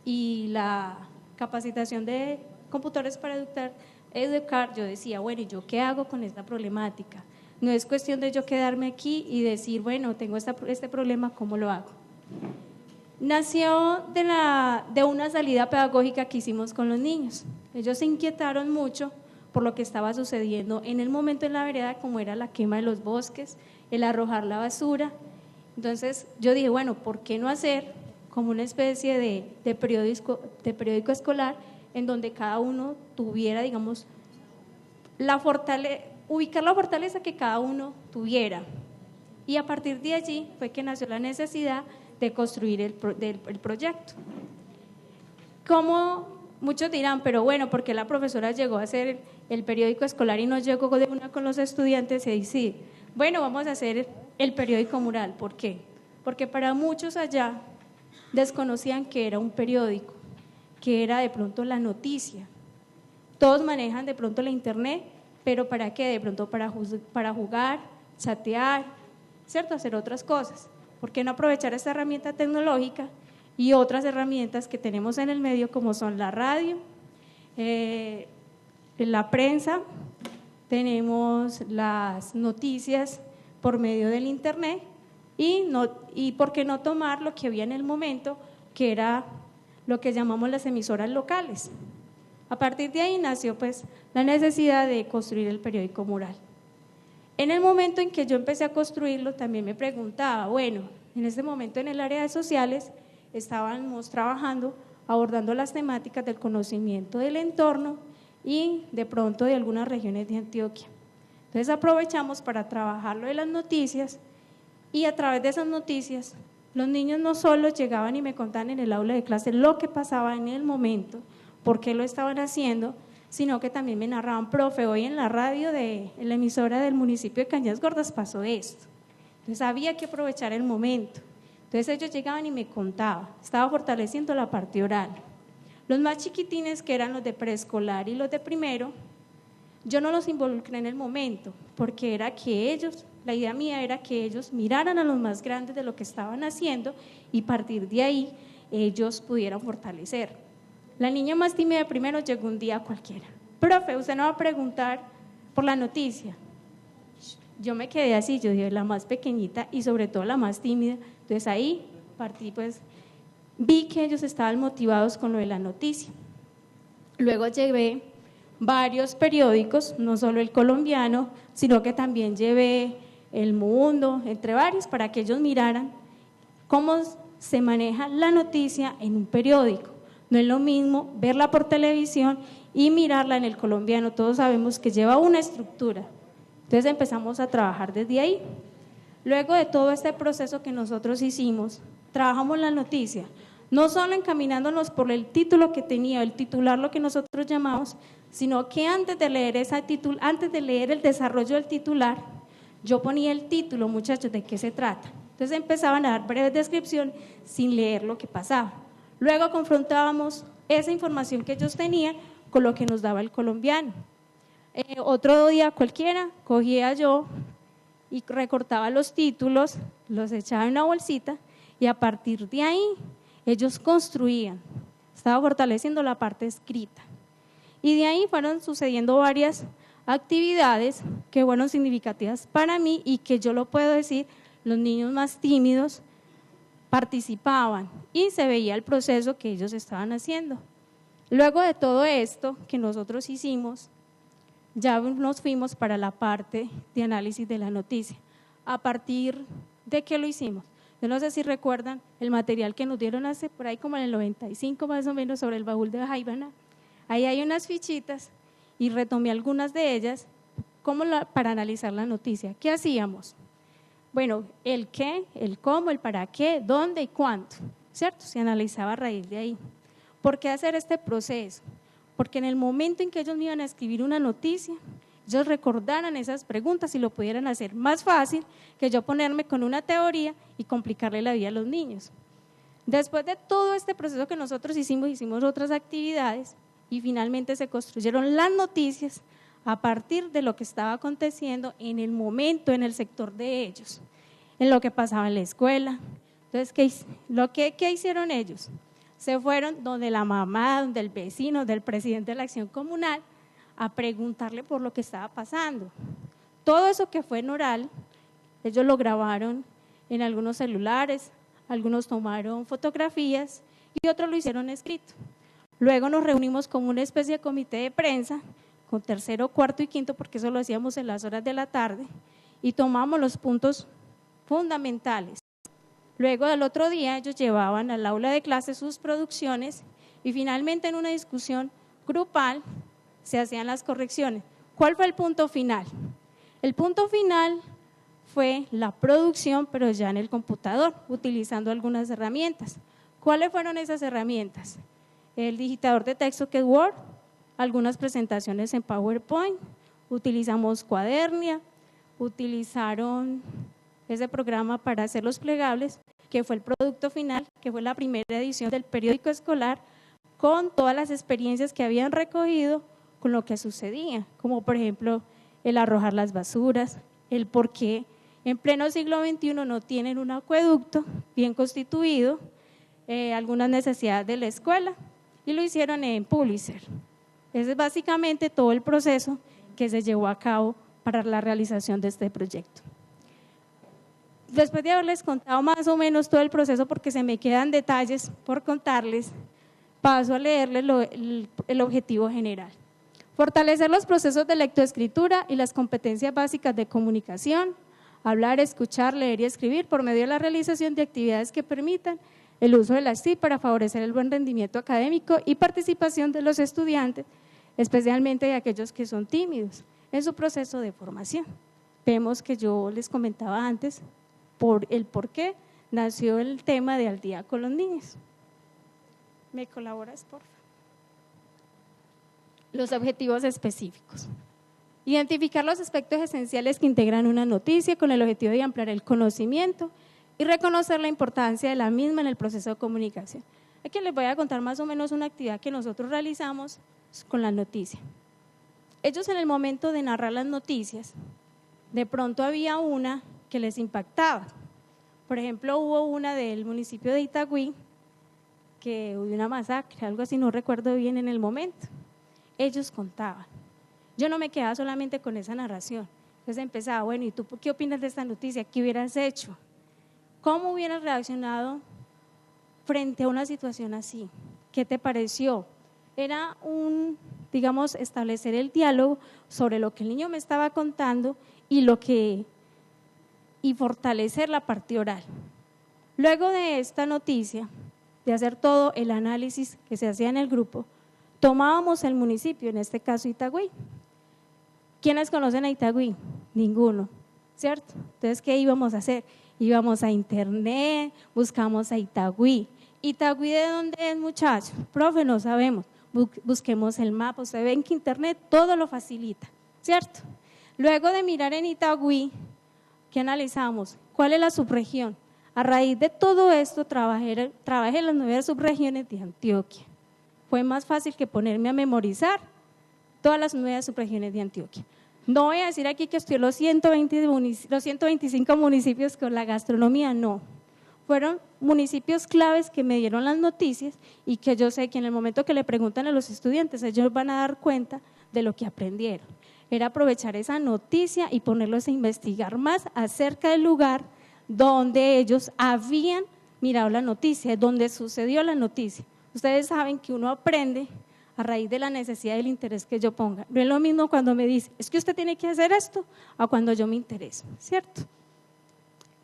y la capacitación de computadores para educar, yo decía, bueno, ¿y yo qué hago con esta problemática? No es cuestión de yo quedarme aquí y decir, bueno, tengo este problema, ¿cómo lo hago? Nació de una salida pedagógica que hicimos con los niños. Ellos se inquietaron mucho por lo que estaba sucediendo en el momento en la vereda, como era la quema de los bosques, el arrojar la basura. Entonces yo dije, bueno, ¿por qué no hacer como una especie de periódico escolar en donde cada uno tuviera, digamos, ubicar la fortaleza que cada uno tuviera? Y a partir de allí fue que nació la necesidad de construir el proyecto. Como muchos dirán, pero bueno, ¿por qué la profesora llegó a hacer el periódico escolar y no llegó de una con los estudiantes? Y sí, bueno, vamos a hacer el periódico mural. ¿Por qué? Porque para muchos allá desconocían que era un periódico, que era de pronto la noticia. Todos manejan de pronto la internet, pero ¿para qué? De pronto para jugar, chatear, ¿cierto? Hacer otras cosas. ¿Por qué no aprovechar esta herramienta tecnológica y otras herramientas que tenemos en el medio, como son la radio, la prensa, tenemos las noticias por medio del internet y por qué no tomar lo que había en el momento, que era lo que llamamos las emisoras locales? A partir de ahí nació pues la necesidad de construir el periódico mural. En el momento en que yo empecé a construirlo, también me preguntaba, bueno, en ese momento en el área de sociales estábamos trabajando, abordando las temáticas del conocimiento del entorno y de pronto de algunas regiones de Antioquia. Entonces aprovechamos para trabajar lo de las noticias y a través de esas noticias los niños no solo llegaban y me contaban en el aula de clase lo que pasaba en el momento, por qué lo estaban haciendo, sino que también me narraban, profe, hoy en la radio en la emisora del municipio de Cañas Gordas pasó esto. Entonces había que aprovechar el momento. Entonces ellos llegaban y me contaban, estaba fortaleciendo la parte oral. Los más chiquitines, que eran los de preescolar y los de primero, yo no los involucré en el momento, porque era que ellos, la idea mía era que ellos miraran a los más grandes de lo que estaban haciendo y a partir de ahí ellos pudieran fortalecer. La niña más tímida de primero llegó un día cualquiera, profe, usted no va a preguntar por la noticia. Yo me quedé así, yo dije, la más pequeñita y sobre todo la más tímida. Entonces ahí partí, pues vi que ellos estaban motivados con lo de la noticia. Luego llevé varios periódicos, no solo el colombiano, sino que también llevé El Mundo, entre varios, para que ellos miraran cómo se maneja la noticia en un periódico. No es lo mismo verla por televisión y mirarla en el colombiano, todos sabemos que lleva una estructura. Entonces empezamos a trabajar desde ahí. Luego de todo este proceso que nosotros hicimos, trabajamos la noticia, no solo encaminándonos por el título que tenía, el titular, lo que nosotros llamamos, sino que antes de leer el desarrollo del titular, yo ponía el título, muchachos, ¿de qué se trata? Entonces empezaban a dar breve descripción sin leer lo que pasaba. Luego confrontábamos esa información que ellos tenían con lo que nos daba el colombiano. Otro día cualquiera, cogía yo y recortaba los títulos, los echaba en una bolsita y a partir de ahí ellos construían, estaba fortaleciendo la parte escrita. Y de ahí fueron sucediendo varias actividades que fueron significativas para mí y que yo lo puedo decir, los niños más tímidos participaban y se veía el proceso que ellos estaban haciendo. Luego de todo esto que nosotros hicimos, ya nos fuimos para la parte de análisis de la noticia. ¿A partir de qué lo hicimos? Yo no sé si recuerdan el material que nos dieron hace por ahí como en el 95 más o menos sobre el baúl de Jaibana. Ahí hay unas fichitas y retomé algunas de ellas para analizar la noticia. ¿Qué hacíamos? Bueno, el qué, el cómo, el para qué, dónde y cuánto, ¿cierto? Se analizaba a raíz de ahí. ¿Por qué hacer este proceso? Porque en el momento en que ellos me iban a escribir una noticia, ellos recordaran esas preguntas y lo pudieran hacer más fácil que yo ponerme con una teoría y complicarle la vida a los niños. Después de todo este proceso que nosotros hicimos otras actividades y finalmente se construyeron las noticias a partir de lo que estaba aconteciendo en el momento, en el sector de ellos, en lo que pasaba en la escuela. Entonces, ¿qué hicieron ellos? se fueron donde la mamá, donde el vecino, del presidente de la acción comunal, a preguntarle por lo que estaba pasando. Todo eso que fue en oral, ellos lo grabaron en algunos celulares, algunos tomaron fotografías y otros lo hicieron escrito. Luego nos reunimos como una especie de comité de prensa, con tercero, cuarto y quinto, porque eso lo hacíamos en las horas de la tarde, y tomamos los puntos fundamentales. Luego del otro día ellos llevaban al aula de clase sus producciones y finalmente en una discusión grupal se hacían las correcciones. ¿Cuál fue el punto final? El punto final fue la producción, pero ya en el computador, utilizando algunas herramientas. ¿Cuáles fueron esas herramientas? El digitador de texto que es Word, algunas presentaciones en PowerPoint, utilizamos Cuadernia, utilizaron ese programa para hacer los plegables, que fue el producto final, que fue la primera edición del periódico escolar, con todas las experiencias que habían recogido con lo que sucedía, como por ejemplo el arrojar las basuras, el por qué en pleno siglo XXI no tienen un acueducto bien constituido, algunas necesidades de la escuela, y lo hicieron en Publisher. Ese es básicamente todo el proceso que se llevó a cabo para la realización de este proyecto. Después de haberles contado más o menos todo el proceso, porque se me quedan detalles por contarles, paso a leerles el objetivo general. Fortalecer los procesos de lectoescritura y las competencias básicas de comunicación, hablar, escuchar, leer y escribir por medio de la realización de actividades que permitan el uso de las TIC para favorecer el buen rendimiento académico y participación de los estudiantes, especialmente de aquellos que son tímidos en su proceso de formación. Vemos que yo les comentaba antes por qué nació el tema de Al Día con los Niños. ¿Me colaboras, por favor? Los objetivos específicos. Identificar los aspectos esenciales que integran una noticia con el objetivo de ampliar el conocimiento y reconocer la importancia de la misma en el proceso de comunicación. Aquí les voy a contar más o menos una actividad que nosotros realizamos con la noticia. Ellos en el momento de narrar las noticias, de pronto había una que les impactaba. Por ejemplo, hubo una del municipio de Itagüí, que hubo una masacre, algo así, no recuerdo bien en el momento. Ellos contaban. Yo no me quedaba solamente con esa narración. Entonces empezaba, bueno, ¿y tú qué opinas de esta noticia? ¿Qué hubieras hecho? ¿Cómo hubieras reaccionado frente a una situación así? ¿Qué te pareció? Era digamos, establecer el diálogo sobre lo que el niño me estaba contando y fortalecer la parte oral. Luego de esta noticia, de hacer todo el análisis que se hacía en el grupo, tomábamos el municipio, en este caso Itagüí. ¿Quiénes conocen a Itagüí? Ninguno, ¿cierto? Entonces, ¿qué íbamos a hacer? Íbamos a internet, buscamos a Itagüí. ¿Itagüí de dónde es, muchachos? Profe, no sabemos. Busquemos el mapa, ustedes ven que internet todo lo facilita, ¿cierto? Luego de mirar en Itagüí, ¿qué analizamos? ¿Cuál es la subregión? A raíz de todo esto, trabajé en las 9 subregiones de Antioquia. Fue más fácil que ponerme a memorizar todas las 9 subregiones de Antioquia. No voy a decir aquí que estoy los 125 municipios con la gastronomía, no. Fueron municipios claves que me dieron las noticias y que yo sé que en el momento que le preguntan a los estudiantes, ellos van a dar cuenta de lo que aprendieron. Era aprovechar esa noticia y ponerlos a investigar más acerca del lugar donde ellos habían mirado la noticia, donde sucedió la noticia. Ustedes saben que uno aprende a raíz de la necesidad y del interés que yo ponga. No es lo mismo cuando me dice, es que usted tiene que hacer esto, a cuando yo me intereso, ¿cierto?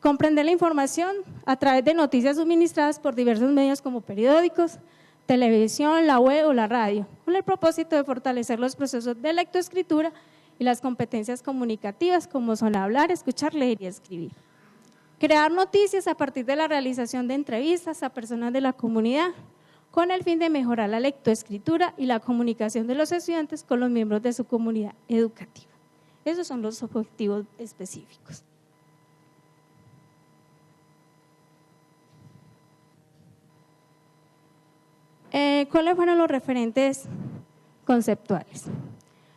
Comprender la información a través de noticias suministradas por diversos medios como periódicos, televisión, la web o la radio, con el propósito de fortalecer los procesos de lectoescritura y las competencias comunicativas como son hablar, escuchar, leer y escribir. Crear noticias a partir de la realización de entrevistas a personas de la comunidad, con el fin de mejorar la lectoescritura y la comunicación de los estudiantes con los miembros de su comunidad educativa. Esos son los objetivos específicos. ¿Cuáles fueron los referentes conceptuales?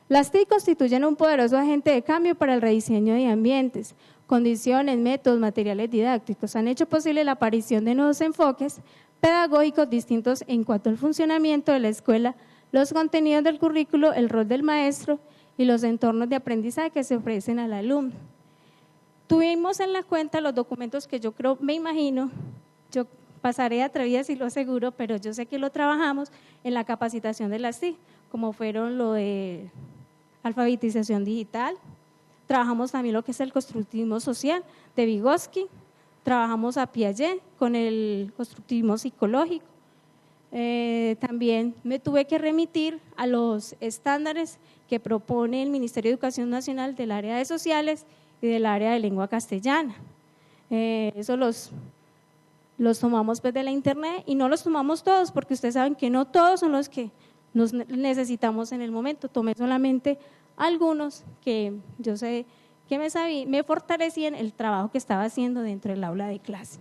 Las TIC constituyen un poderoso agente de cambio para el rediseño de ambientes, condiciones, métodos, materiales didácticos. Han hecho posible la aparición de nuevos enfoques, pedagógicos distintos en cuanto al funcionamiento de la escuela, los contenidos del currículo, el rol del maestro y los entornos de aprendizaje que se ofrecen al alumno. Tuvimos en la cuenta los documentos que yo creo, me imagino, yo pasaré atrevida si lo aseguro, pero yo sé que lo trabajamos en la capacitación de las TIC, como fueron lo de alfabetización digital, trabajamos también lo que es el constructivismo social de Vygotsky, trabajamos a Piaget con el constructivismo psicológico. También me tuve que remitir a los estándares que propone el Ministerio de Educación Nacional del área de sociales y del área de lengua castellana. Eso los tomamos pues de la internet y no los tomamos todos porque ustedes saben que no todos son los que nos necesitamos en el momento. Tomé solamente algunos que yo sé que me fortalecían el trabajo que estaba haciendo dentro del aula de clase.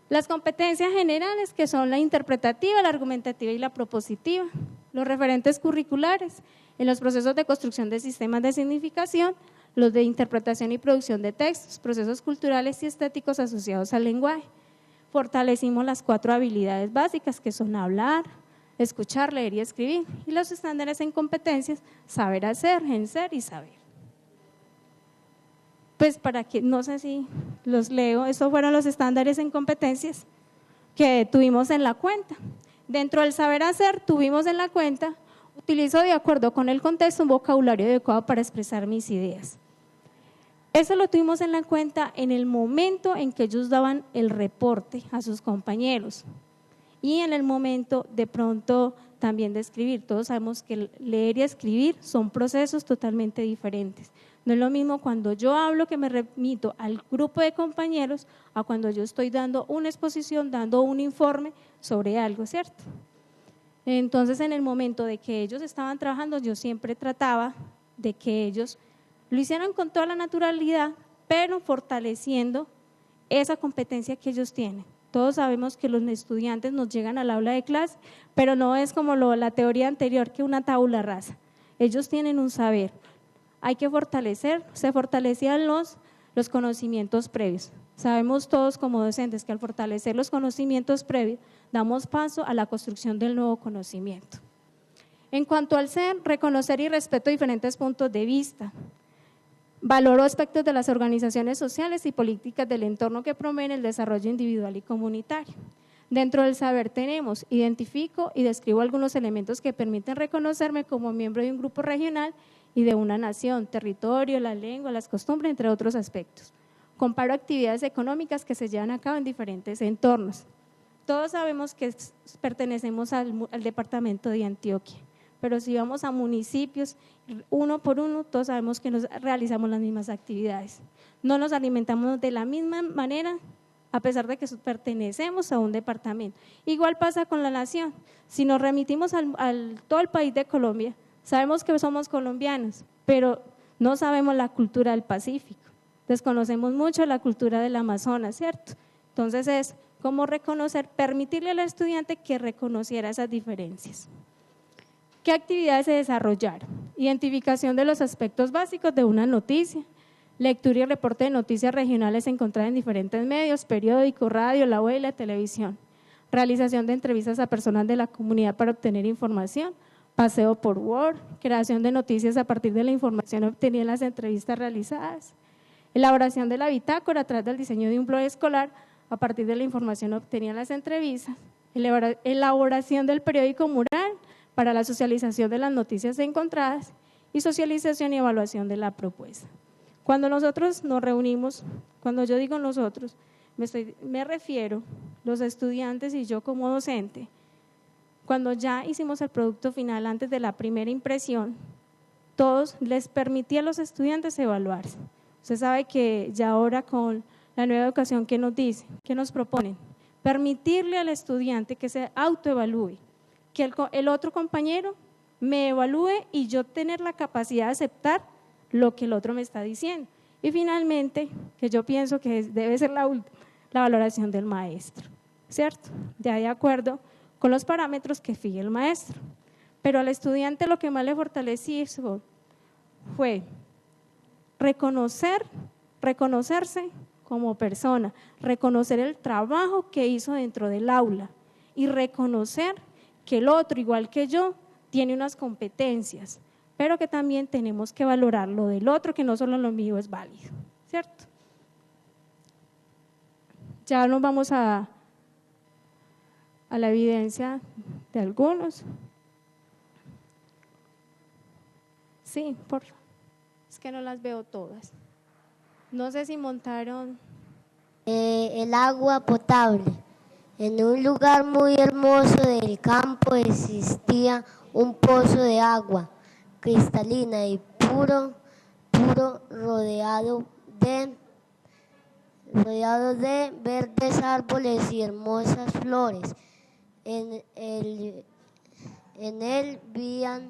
Las competencias generales, que son la interpretativa, la argumentativa y la propositiva. Los referentes curriculares en los procesos de construcción de sistemas de significación, los de interpretación y producción de textos, procesos culturales y estéticos asociados al lenguaje. Fortalecimos las 4 habilidades básicas que son hablar, escuchar, leer y escribir. Y los estándares en competencias, saber hacer, en ser y saber. Pues para que, no sé si los leo, estos fueron los estándares en competencias que tuvimos en la cuenta. Dentro del saber hacer tuvimos en la cuenta, utilizo de acuerdo con el contexto un vocabulario adecuado para expresar mis ideas. Eso lo tuvimos en la cuenta en el momento en que ellos daban el reporte a sus compañeros y en el momento de pronto también de escribir. Todos sabemos que leer y escribir son procesos totalmente diferentes. No es lo mismo cuando yo hablo que me remito al grupo de compañeros a cuando yo estoy dando una exposición, dando un informe sobre algo, ¿cierto? Entonces, en el momento de que ellos estaban trabajando, yo siempre trataba de que ellos lo hicieran con toda la naturalidad, pero fortaleciendo esa competencia que ellos tienen. Todos sabemos que los estudiantes nos llegan al aula de clase, pero no es como la teoría anterior, que una tabula rasa. Ellos tienen un saber. Hay que fortalecer, se fortalecían los conocimientos previos. Sabemos todos como docentes que al fortalecer los conocimientos previos, damos paso a la construcción del nuevo conocimiento. En cuanto al ser, reconocer y respeto diferentes puntos de vista. Valoro aspectos de las organizaciones sociales y políticas del entorno que promueven el desarrollo individual y comunitario. Dentro del saber tenemos, identifico y describo algunos elementos que permiten reconocerme como miembro de un grupo regional y de una nación, territorio, la lengua, las costumbres, entre otros aspectos. Comparo actividades económicas que se llevan a cabo en diferentes entornos. Todos sabemos que pertenecemos al departamento de Antioquia, pero si vamos a municipios, uno por uno, todos sabemos que realizamos las mismas actividades. No nos alimentamos de la misma manera, a pesar de que pertenecemos a un departamento. Igual pasa con la nación. Si nos remitimos al todo el país de Colombia, sabemos que somos colombianos, pero no sabemos la cultura del Pacífico. Desconocemos mucho la cultura del Amazonas, ¿cierto? Entonces es como reconocer, permitirle al estudiante que reconociera esas diferencias. ¿Qué actividades se desarrollaron? Identificación de los aspectos básicos de una noticia, lectura y reporte de noticias regionales encontradas en diferentes medios, periódicos, radio, la web y la televisión, realización de entrevistas a personas de la comunidad para obtener información, paseo por Word, creación de noticias a partir de la información obtenida en las entrevistas realizadas, elaboración de la bitácora a través del diseño de un blog escolar a partir de la información obtenida en las entrevistas, elaboración del periódico mural para la socialización de las noticias encontradas y socialización y evaluación de la propuesta. Cuando nosotros nos reunimos, cuando yo digo nosotros, me refiero los estudiantes y yo como docente, cuando ya hicimos el producto final antes de la primera impresión, todos les permitía a los estudiantes evaluarse. Usted sabe que ya ahora con la nueva educación, ¿qué nos dice? ¿Qué nos proponen? Permitirle al estudiante que se autoevalúe, que el otro compañero me evalúe y yo tener la capacidad de aceptar lo que el otro me está diciendo. Y finalmente, que yo pienso que debe ser la valoración del maestro, ¿cierto? Ya de acuerdo con los parámetros que fije el maestro. Pero al estudiante lo que más le fortaleció fue reconocerse como persona, reconocer el trabajo que hizo dentro del aula y reconocer que el otro, igual que yo, tiene unas competencias, pero que también tenemos que valorar lo del otro, que no solo lo mío es válido, ¿cierto? Ya nos vamos a la evidencia de algunos. Sí, por favor. Es que no las veo todas. No sé si montaron. El agua potable. En un lugar muy hermoso del campo existía un pozo de agua cristalina y puro, rodeado de verdes árboles y hermosas flores. En él vían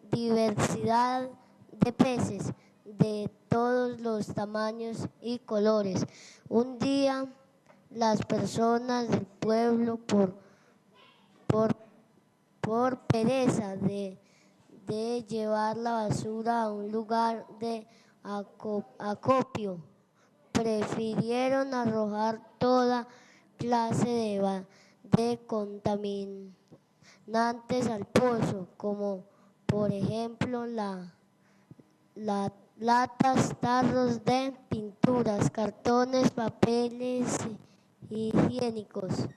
diversidad de peces de todos los tamaños y colores. Un día las personas del pueblo por pereza de llevar la basura a un lugar de acopio, prefirieron arrojar toda clase de contaminantes al pozo, como por ejemplo latas, tarros de pinturas, cartones, papeles higiénicos,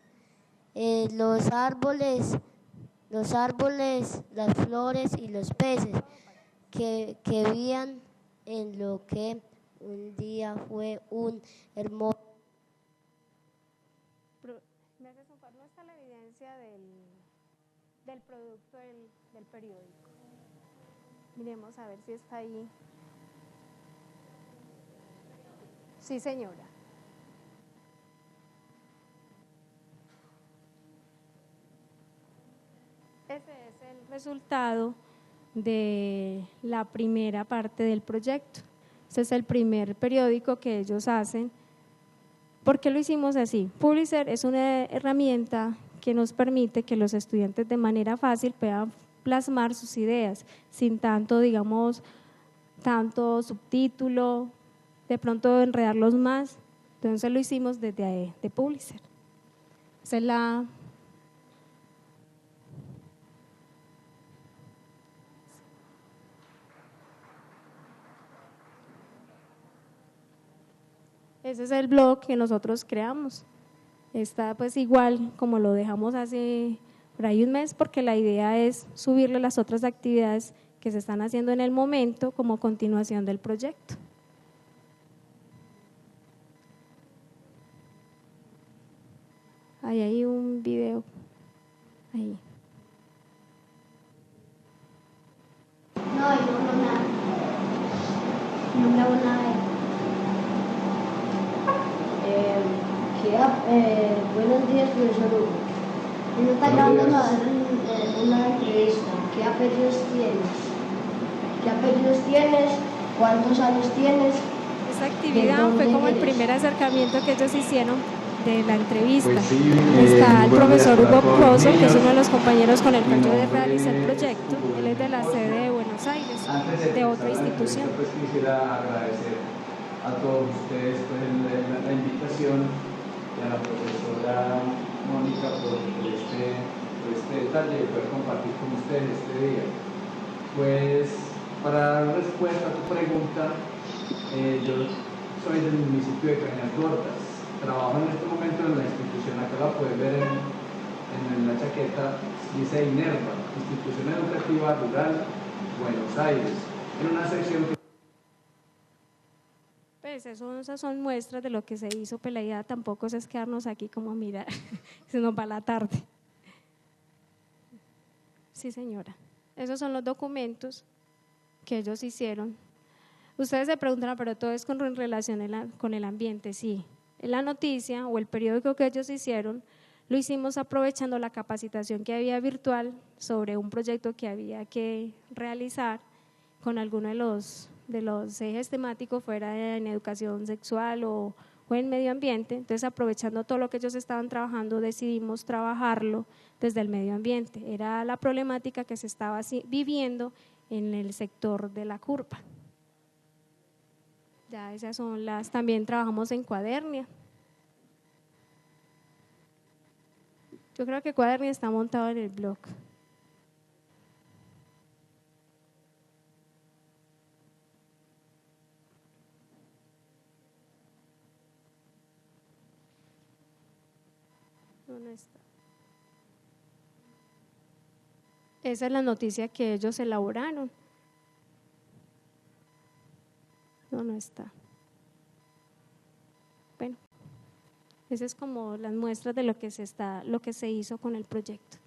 los árboles, las flores y los peces que vivían en lo que un día fue un hermoso. ¿Me haces un favor? ¿No está la evidencia del producto del periódico? Miremos a ver si está ahí. Sí, señora. Ese es el resultado de la primera parte del proyecto. Ese es el primer periódico que ellos hacen. ¿Por qué lo hicimos así? Publicer es una herramienta que nos permite que los estudiantes de manera fácil puedan plasmar sus ideas, sin tanto, digamos, tanto subtítulo, de pronto enredarlos más. Entonces lo hicimos desde de Publicer. Esa es la… Ese es el blog que nosotros creamos. Está pues igual como lo dejamos hace por ahí un mes, porque la idea es subirle las otras actividades que se están haciendo en el momento como continuación del proyecto. Ahí hay un video. Ahí. No, yo no nada. No me hago nada. Buenos días, profesor Hugo. Me está llamando a hacer una entrevista. ¿Qué apellidos tienes? ¿Qué apellidos tienes? ¿Cuántos años tienes? Esta actividad fue como el primer acercamiento que ellos hicieron de la entrevista. Pues sí, está el profesor Hugo Pozo, que es uno de los compañeros con el cual yo nombre realicé el proyecto. Él es de la sede de Buenos Aires, de otra institución. Pues quisiera agradecer a todos ustedes pues, la invitación y a la profesora Mónica por este detalle de poder compartir con ustedes este día. Pues para dar respuesta a tu pregunta, yo soy del municipio de Cañas Gordas. Trabajo en este momento en la institución, acá la pueden ver en la chaqueta, dice INERVA, Institución Educativa Rural Buenos Aires, en una sección que… Pues esas son muestras de lo que se hizo, pero la idea tampoco es quedarnos aquí como a mirar, se nos va la tarde. Sí, señora, esos son los documentos que ellos hicieron. Ustedes se preguntan, pero todo es con relación con el ambiente, sí. La noticia o el periódico que ellos hicieron lo hicimos aprovechando la capacitación que había virtual sobre un proyecto que había que realizar con alguno de los ejes temáticos, fuera en educación sexual o en medio ambiente. Entonces, aprovechando todo lo que ellos estaban trabajando, decidimos trabajarlo desde el medio ambiente. Era la problemática que se estaba viviendo en el sector de la curva. Ya esas son también trabajamos en Cuadernia. Yo creo que Cuadernia está montado en el blog. ¿Dónde está? Esa es la noticia que ellos elaboraron. No está. Bueno, esas es como las muestras de lo que se hizo con el proyecto.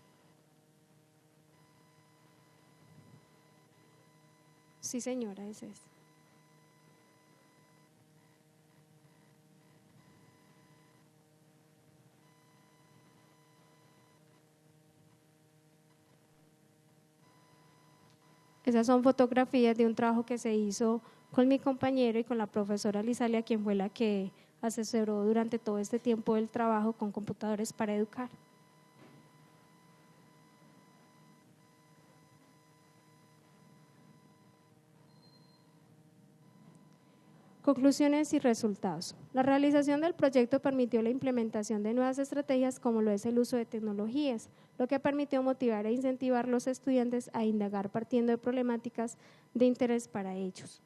Sí, señora, ese es. Esas son fotografías de un trabajo que se hizo con mi compañero y con la profesora Lizalia, quien fue la que asesoró durante todo este tiempo el trabajo con computadores para educar. Conclusiones y resultados. La realización del proyecto permitió la implementación de nuevas estrategias como lo es el uso de tecnologías, lo que permitió motivar e incentivar a los estudiantes a indagar partiendo de problemáticas de interés para ellos.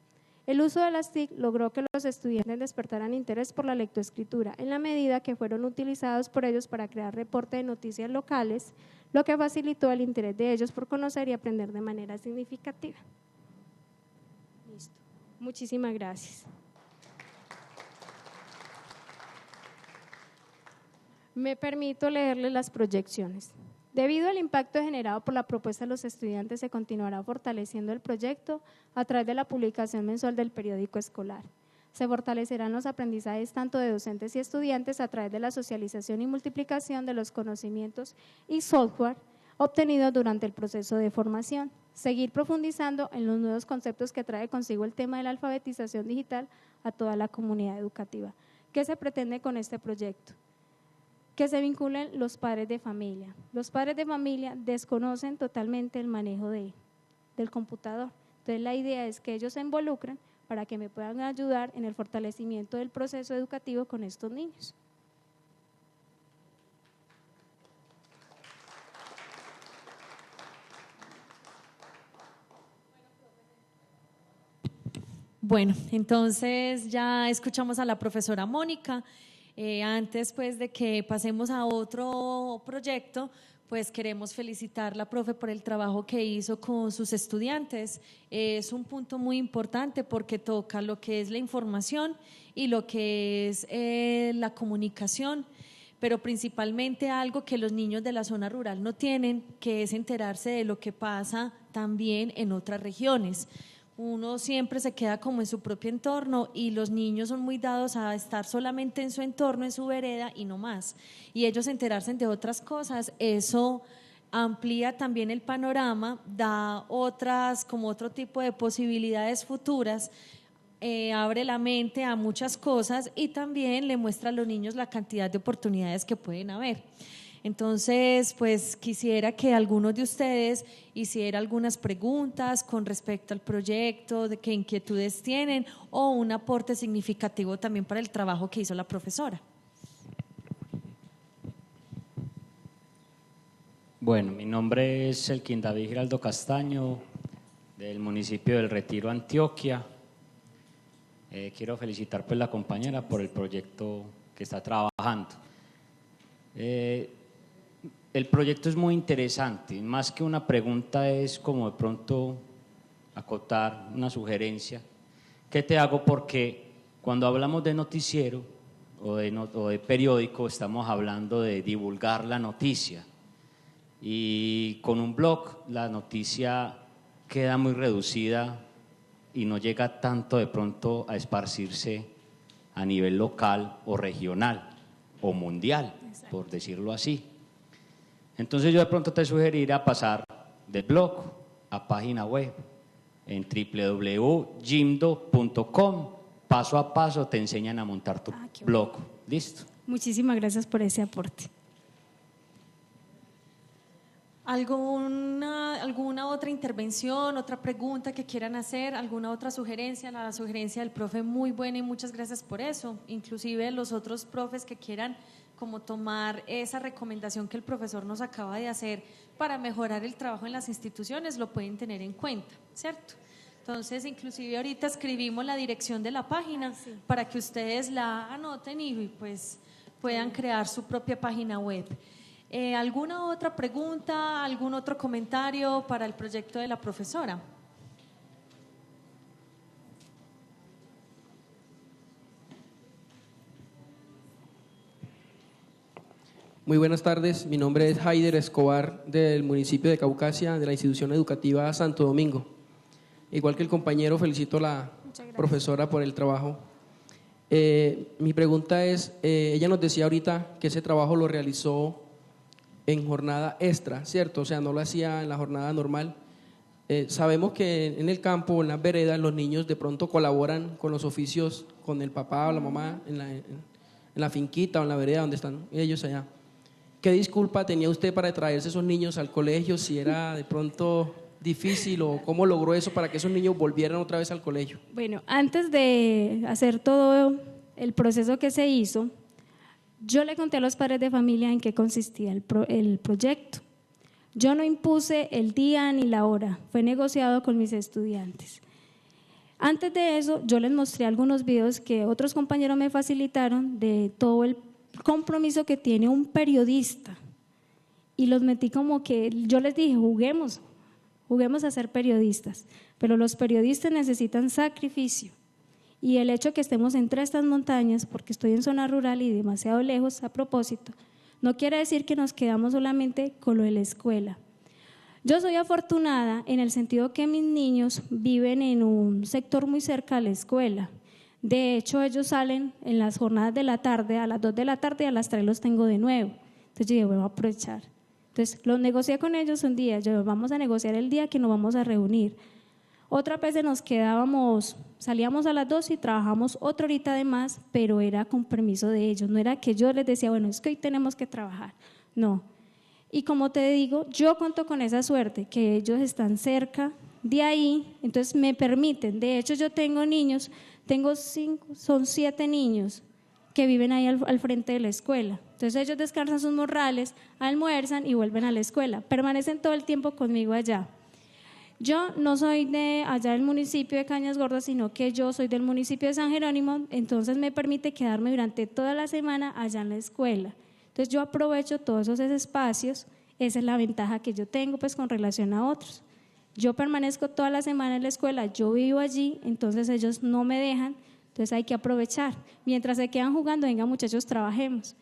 El uso de las TIC logró que los estudiantes despertaran interés por la lectoescritura en la medida que fueron utilizados por ellos para crear reporte de noticias locales, lo que facilitó el interés de ellos por conocer y aprender de manera significativa. Listo. Muchísimas gracias. Me permito leerles las proyecciones. Debido al impacto generado por la propuesta de los estudiantes, se continuará fortaleciendo el proyecto a través de la publicación mensual del periódico escolar. Se fortalecerán los aprendizajes tanto de docentes y estudiantes a través de la socialización y multiplicación de los conocimientos y software obtenidos durante el proceso de formación. Seguir profundizando en los nuevos conceptos que trae consigo el tema de la alfabetización digital a toda la comunidad educativa. ¿Qué se pretende con este proyecto? Que se vinculen los padres de familia. Los padres de familia desconocen totalmente el manejo del computador. Entonces la idea es que ellos se involucren para que me puedan ayudar en el fortalecimiento del proceso educativo con estos niños. Bueno, entonces ya escuchamos a la profesora Mónica. Antes pues de que pasemos a otro proyecto, pues queremos felicitar a la profe por el trabajo que hizo con sus estudiantes. Es un punto muy importante porque toca lo que es la información y lo que es la comunicación, pero principalmente algo que los niños de la zona rural no tienen, que es enterarse de lo que pasa también en otras regiones. Uno siempre se queda como en su propio entorno y los niños son muy dados a estar solamente en su entorno, en su vereda y no más. Y ellos enterarse de otras cosas, eso amplía también el panorama, da otras, como otro tipo de posibilidades futuras, abre la mente a muchas cosas y también le muestra a los niños la cantidad de oportunidades que pueden haber. Entonces, pues quisiera que algunos de ustedes hiciera algunas preguntas con respecto al proyecto, de qué inquietudes tienen o un aporte significativo también para el trabajo que hizo la profesora. Bueno, mi nombre es Elkin David Giraldo Castaño, del municipio del Retiro, Antioquia. Quiero felicitar pues la compañera por el proyecto que está trabajando. El proyecto es muy interesante, más que una pregunta es como de pronto acotar una sugerencia. ¿Qué te hago? Porque cuando hablamos de noticiero o de periódico estamos hablando de divulgar la noticia y con un blog la noticia queda muy reducida y no llega tanto de pronto a esparcirse a nivel local o regional o mundial, por decirlo así. Entonces yo de pronto te sugeriría pasar de blog a página web en www.jimdo.com. Paso a paso te enseñan a montar tu blog. Bueno. ¿Listo? Muchísimas gracias por ese aporte. ¿Alguna otra intervención, otra pregunta que quieran hacer, alguna otra sugerencia? La sugerencia del profe muy buena y muchas gracias por eso. Inclusive los otros profes que quieran como tomar esa recomendación que el profesor nos acaba de hacer para mejorar el trabajo en las instituciones, lo pueden tener en cuenta, ¿cierto? Entonces, inclusive ahorita escribimos la dirección de la página para que ustedes la anoten y pues puedan crear su propia página web. ¿Alguna otra pregunta, algún otro comentario para el proyecto de la profesora? Muy buenas tardes, mi nombre es Haider Escobar del municipio de Caucasia, de la institución educativa Santo Domingo. Igual que el compañero, felicito a la profesora por el trabajo. Mi pregunta es, ella nos decía ahorita que ese trabajo lo realizó en jornada extra, ¿cierto? O sea, no lo hacía en la jornada normal. Sabemos que en el campo, en las veredas, los niños de pronto colaboran con los oficios, con el papá o la mamá en la finquita o en la vereda donde están ellos allá. ¿Qué disculpa tenía usted para traerse esos niños al colegio? Si era de pronto difícil o cómo logró eso para que esos niños volvieran otra vez al colegio. Bueno, antes de hacer todo el proceso que se hizo, yo le conté a los padres de familia en qué consistía el proyecto. Yo no impuse el día ni la hora, fue negociado con mis estudiantes. Antes de eso, yo les mostré algunos videos que otros compañeros me facilitaron de todo el compromiso que tiene un periodista y los metí como que, yo les dije, juguemos a ser periodistas, pero los periodistas necesitan sacrificio. Y el hecho de que estemos entre estas montañas, porque estoy en zona rural y demasiado lejos a propósito, no quiere decir que nos quedamos solamente con lo de la escuela. Yo soy afortunada en el sentido que mis niños viven en un sector muy cerca a la escuela. De hecho, ellos salen en las jornadas de la tarde, a las 2 de la tarde y a las 3 los tengo de nuevo. Entonces yo dije, voy a aprovechar. Entonces lo negocié con ellos un día, vamos a negociar el día que nos vamos a reunir. Otra vez nos quedábamos, salíamos a las 2 y trabajamos otra horita de más, pero era con permiso de ellos, no era que yo les decía, bueno, es que hoy tenemos que trabajar, no. Y como te digo, yo cuento con esa suerte, que ellos están cerca de ahí, entonces me permiten, de hecho yo tengo niños, son 7 niños que viven ahí al frente de la escuela, entonces ellos descansan sus morrales, almuerzan y vuelven a la escuela, permanecen todo el tiempo conmigo allá. Yo no soy de allá del municipio de Cañas Gordas, sino que yo soy del municipio de San Jerónimo, entonces me permite quedarme durante toda la semana allá en la escuela. Entonces yo aprovecho todos esos espacios, esa es la ventaja que yo tengo pues con relación a otros. Yo permanezco toda la semana en la escuela, yo vivo allí, entonces ellos no me dejan, entonces hay que aprovechar. Mientras se quedan jugando, venga muchachos, trabajemos.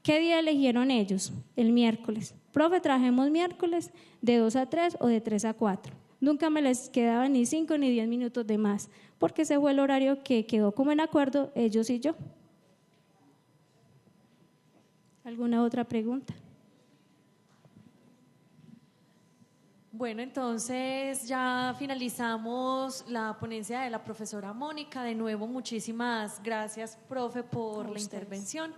¿Qué día eligieron ellos? El miércoles. Profe, trabajemos miércoles de 2 a 3 o de 3 a 4. Nunca me les quedaba ni 5 ni 10 minutos de más, porque ese fue el horario que quedó como en acuerdo ellos y yo. ¿Alguna otra pregunta? Bueno, entonces ya finalizamos la ponencia de la profesora Mónica. De nuevo, muchísimas gracias, profe, por la intervención.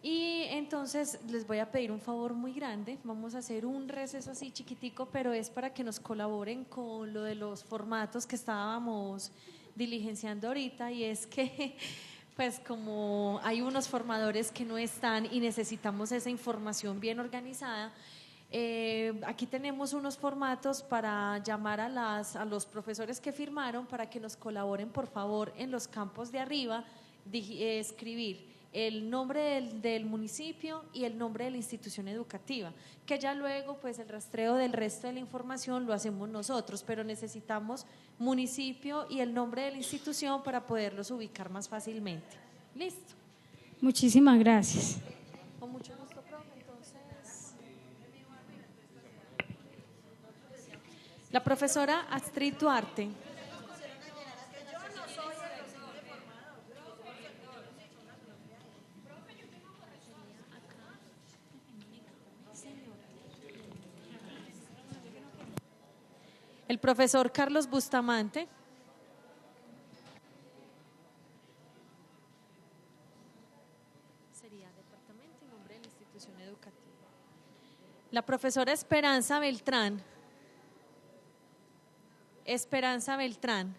Y entonces les voy a pedir un favor muy grande, vamos a hacer un receso así chiquitico, pero es para que nos colaboren con lo de los formatos que estábamos diligenciando ahorita, y es que pues como hay unos formadores que no están y necesitamos esa información bien organizada, aquí tenemos unos formatos para llamar a los profesores que firmaron para que nos colaboren por favor en los campos de arriba, escribir el nombre del municipio y el nombre de la institución educativa, que ya luego pues el rastreo del resto de la información lo hacemos nosotros, pero necesitamos municipio y el nombre de la institución para poderlos ubicar más fácilmente. ¿Listo? Muchísimas gracias. Con mucho gusto, profe. Entonces, la profesora Astrid Duarte. El profesor Carlos Bustamante. Sería departamento y nombre de la institución educativa. La profesora Esperanza Beltrán. Esperanza Beltrán.